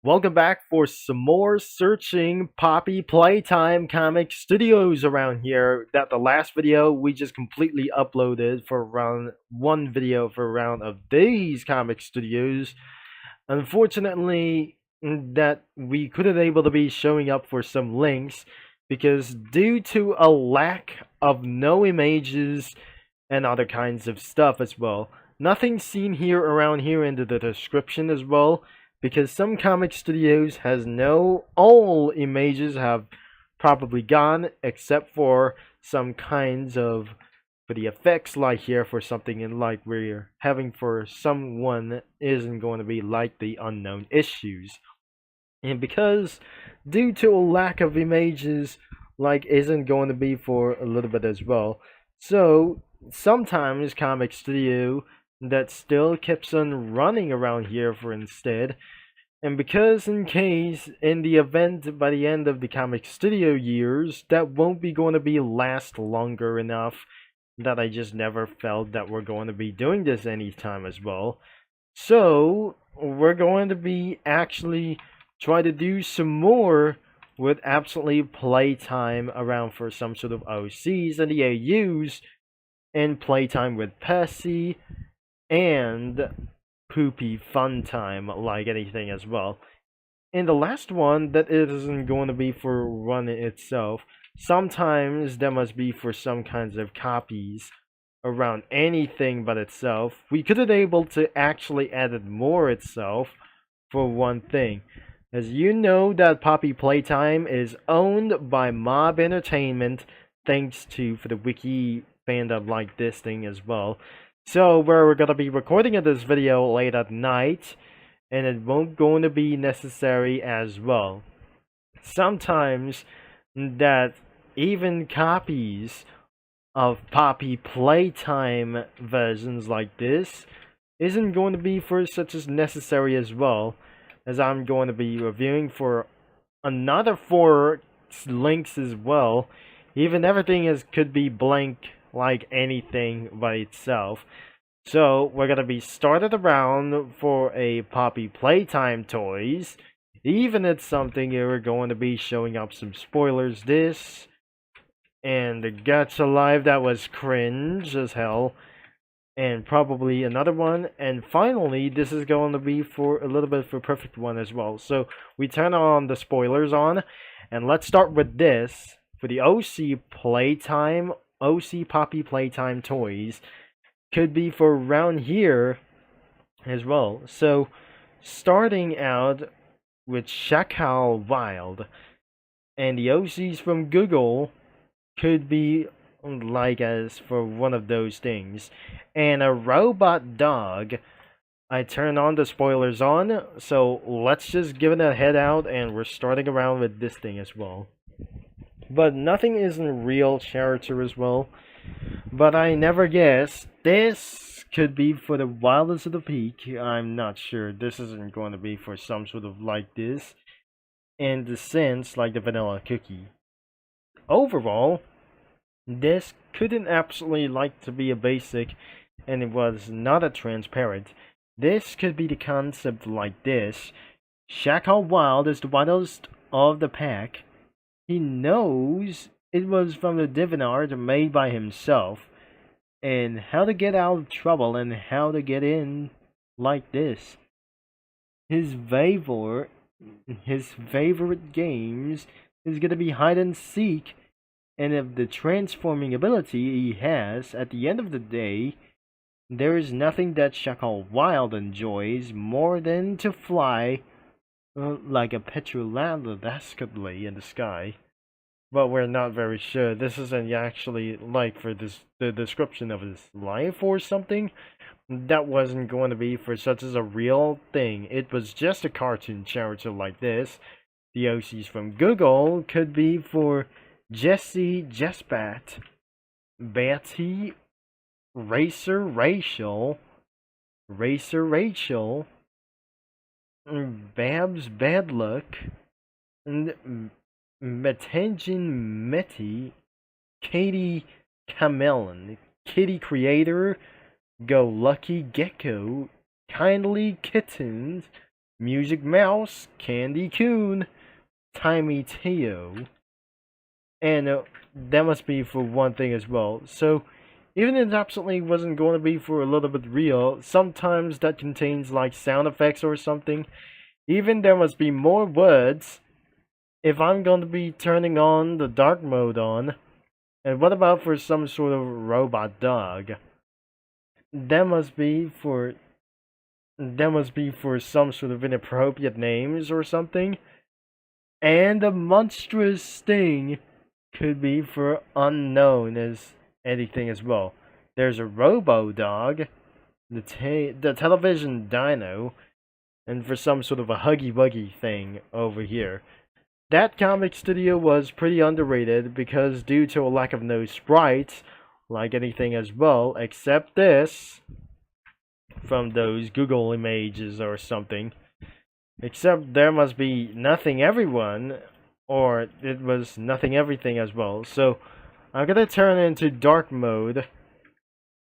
Welcome back for some more searching Poppy Playtime Comic Studios around here. That the last video we just completely uploaded for around one video for a round of these comic studios. Unfortunately, that we couldn't able to be showing up for some links because due to a lack of no images and other kinds of stuff as well. Nothing seen here around here in the description as well, because some comic studios has no all images have probably gone except for some kinds of for the effects like here for something in like we're having for someone isn't going to be like the unknown issues. And because due to a lack of images like isn't going to be for a little bit as well. So sometimes comic studio that still keeps on running around here for instead. And because in case in the event by the end of the comic studio years that won't be going to be last longer enough, that I just never felt that we're going to be doing this anytime as well. So we're going to be actually try to do some more with absolutely playtime around for some sort of OCs and the AUs and playtime with Percy and poopy fun time like anything as well. In the last one, that it isn't going to be for one itself. Sometimes that must be for some kinds of copies around anything but itself. We could have able to actually added more itself for one thing. As you know that Poppy Playtime is owned by Mob Entertainment thanks to for the wiki fandom like this thing as well. So we're gonna be recording this video late at night and it won't going to be necessary as well. Sometimes that even copies of Poppy Playtime versions like this isn't going to be for such as necessary as well, as I'm going to be reviewing for another 4 links as well. Even everything is could be blank like anything by itself. So we're gonna be started around for a Poppy Playtime toys. Even it's something we're going to be showing up some spoilers this and the Guts Alive that was cringe as hell. And probably another one, and finally this is going to be for a little bit for perfect one as well. So we turn on the spoilers on, and let's start with this for the OC Playtime, OC Poppy Playtime toys. Could be for around here as well. So starting out with Shakal Wild, and the OCs from Google could be like as for one of those things. And a robot dog. I turn on the spoilers on, so let's just give it a head out, and we're starting around with this thing as well. But nothing isn't real character as well. But I never guessed this could be for the wildest of the peak. I'm not sure. This isn't going to be for some sort of like this. In the sense like the vanilla cookie. Overall, this couldn't absolutely like to be a basic, and it was not a transparent. This could be the concept like this. Shakal Wild is the wildest of the pack. He knows it was from the Divinard made by himself, and how to get out of trouble and how to get in like this. His favorite games is gonna be hide and seek, and if the transforming ability he has, at the end of the day, there is nothing that Shakal Wild enjoys more than to fly like a petrolascably in the sky. But we're not very sure. This isn't actually like for this the description of his life or something. That wasn't going to be for such as a real thing. It was just a cartoon character like this. The OCs from Google could be for Jesse Jespat, Betty, Racer Rachel, Babs Bad Luck, and Metenjin Meti, Katie Camelon, Kitty Creator, Go Lucky Gecko, Kindly Kittens, Music Mouse, Candy Coon, Timmy Teo, and that must be for one thing as well. So even if it absolutely wasn't going to be for a little bit real, sometimes that contains like sound effects or something. Even there must be more words if I'm going to be turning on the dark mode on. And what about for some sort of robot dog? That must be for some sort of inappropriate names or something. And the monstrous thing could be for unknown as anything as well. There's a robo dog, the television dino, and for some sort of a huggy wuggy thing over here. That comic studio was pretty underrated because due to a lack of no sprites, like anything as well, except this, from those Google images or something. Except there must be nothing everyone, or it was nothing everything as well. So I'm gonna turn into dark mode,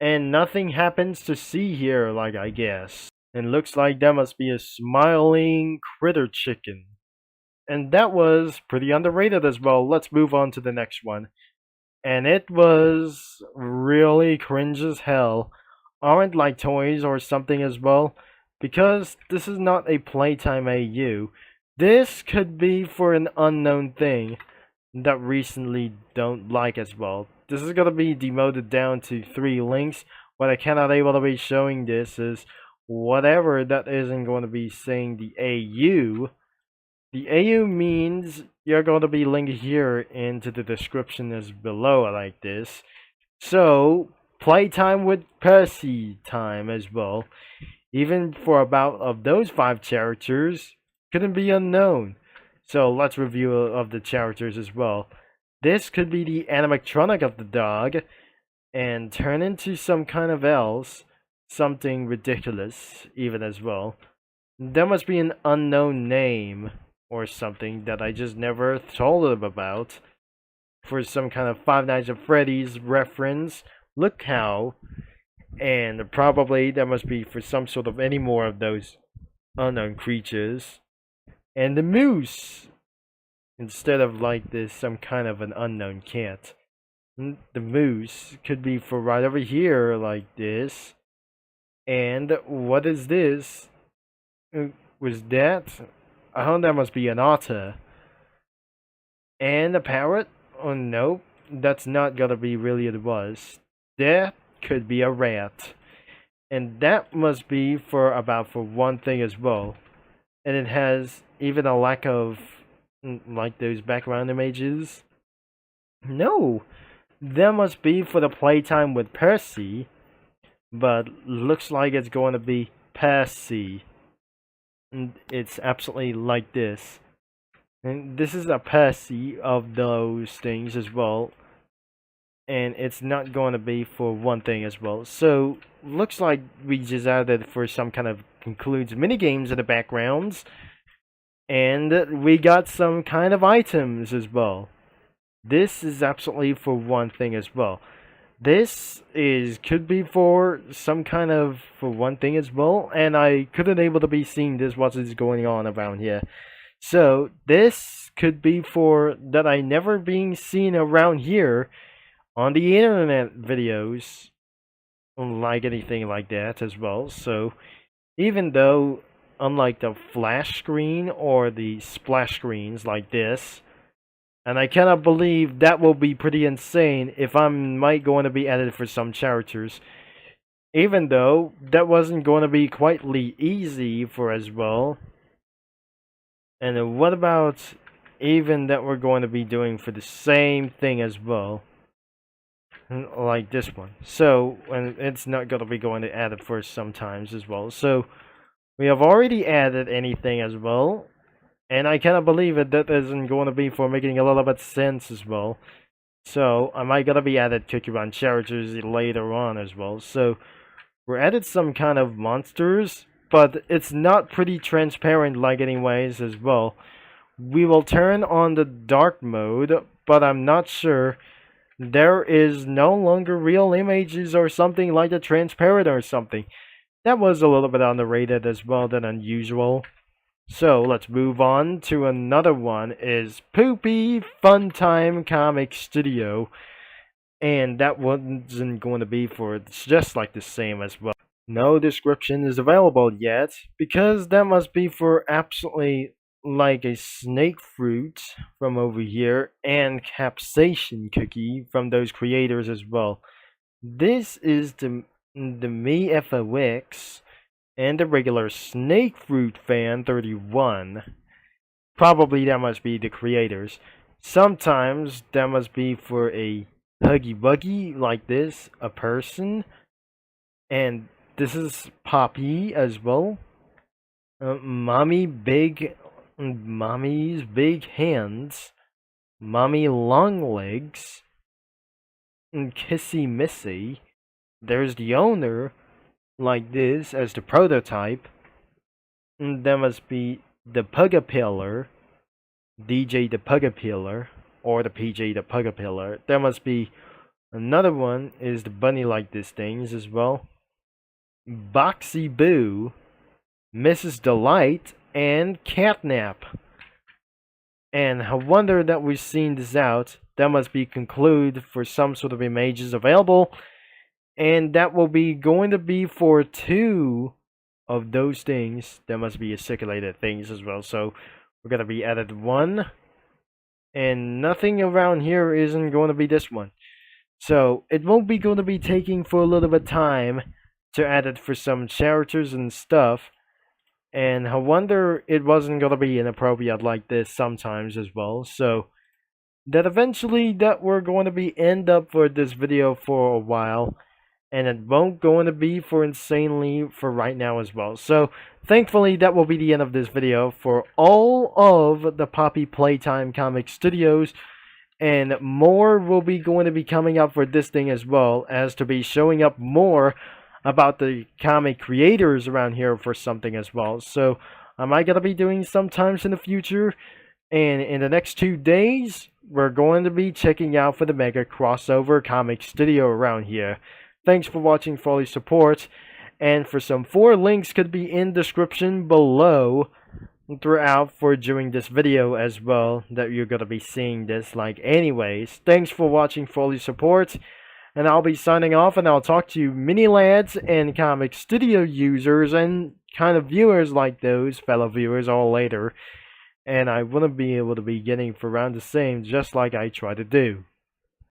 and nothing happens to see here, like I guess. And looks like that must be a smiling critter chicken. And that was pretty underrated as well. Let's move on to the next one. And it was really cringe as hell. Aren't like toys or something as well, because this is not a Playtime AU. This could be for an unknown thing that recently don't like as well. This is gonna be demoted down to 3 links. What I cannot able to be showing this is whatever that isn't going to be saying the AU. The AU means you're going to be linked here into the description as below like this. So Playtime with Percy time as well. Even for about of those 5 characters couldn't be unknown. So let's review of the characters as well. This could be the animatronic of the dog and turn into some kind of else, something ridiculous even as well. There must be an unknown name or something that I just never told them about for some kind of Five Nights at Freddy's reference. Look how, and probably that must be for some sort of any more of those unknown creatures. And the moose, instead of like this, some kind of an unknown cat. The moose could be for right over here like this. And what is this? Was that? Oh, that must be an otter. And a parrot? Oh, nope. That's not gonna be really it was. That could be a rat. And that must be for about for one thing as well. And it has even a lack of like those background images. No. That must be for the Playtime with Percy. But looks like it's going to be Percy. And it's absolutely like this. And this is a Percy of those things as well. And it's not going to be for one thing as well. So looks like we just added for some kind of concludes minigames in the backgrounds. And we got some kind of items as well. This is absolutely for one thing as well. This could be for some kind of for one thing as well, and I couldn't able to be seeing this what is going on around here. So this could be for that I never being seen around here on the internet videos, like anything like that as well. So even though unlike the flash screen or the splash screens like this, and I cannot believe that will be pretty insane if I'm might going to be added for some characters. Even though that wasn't going to be quite easy for as well. And what about even that we're going to be doing for the same thing as well? Like this one. So, and it's not going to be going to add it for sometimes as well. So, we have already added anything as well. And I cannot believe it that isn't going to be for making a little bit sense as well. So, am I going to be added Cookie Run characters later on as well. So, we're added some kind of monsters, but it's not pretty transparent like anyways as well. We will turn on the dark mode, but I'm not sure. There is no longer real images or something like the transparent or something. That was a little bit underrated as well than unusual. So let's move on to another one. Is Poopy Funtime Comic Studio, and that wasn't going to be for it's just like the same as well. No description is available yet because that must be for absolutely like a snake fruit from over here and capsaicin cookie from those creators as well. This is the me FOX and the regular snake fruit fan 31. Probably that must be the creators. Sometimes that must be for a huggy wuggy like this, a person, and this is Poppy as well. Mommy's big hands, mommy long legs, and Kissy Missy. There's the owner, like this, as the prototype. And that must be the Pugapillar, DJ the Pugapillar, or the PJ the Pugapillar. There must be another one is the bunny like this things as well. Boxy Boo, Mrs. Delight, and Catnap. And I wonder that we've seen this out. That must be conclude for some sort of images available. And that will be going to be for 2 of those things. There must be circulated things as well. So we're going to be added 1. And nothing around here isn't going to be this one. So it won't be going to be taking for a little bit of time to add it for some characters and stuff. And I wonder it wasn't going to be inappropriate like this sometimes as well. So that eventually that we're going to be end up for this video for a while. And it won't going to be for insanely for right now as well. So thankfully that will be the end of this video for all of the Poppy Playtime Comic Studios. And more will be going to be coming up for this thing as well, as to be showing up more about the comic creators around here for something as well. So am I going to be doing sometimes in the future? And in the next 2 days, we're going to be checking out for the Mega Crossover Comic Studio around here. Thanks for watching, for all your support. And for some 4 links could be in description below throughout for during this video as well, that you're going to be seeing this like anyways. Thanks for watching, for all your support. And I'll be signing off, and I'll talk to you mini lads and comic studio users and kind of viewers like those fellow viewers all later. And I wouldn't be able to be getting for around the same just like I try to do.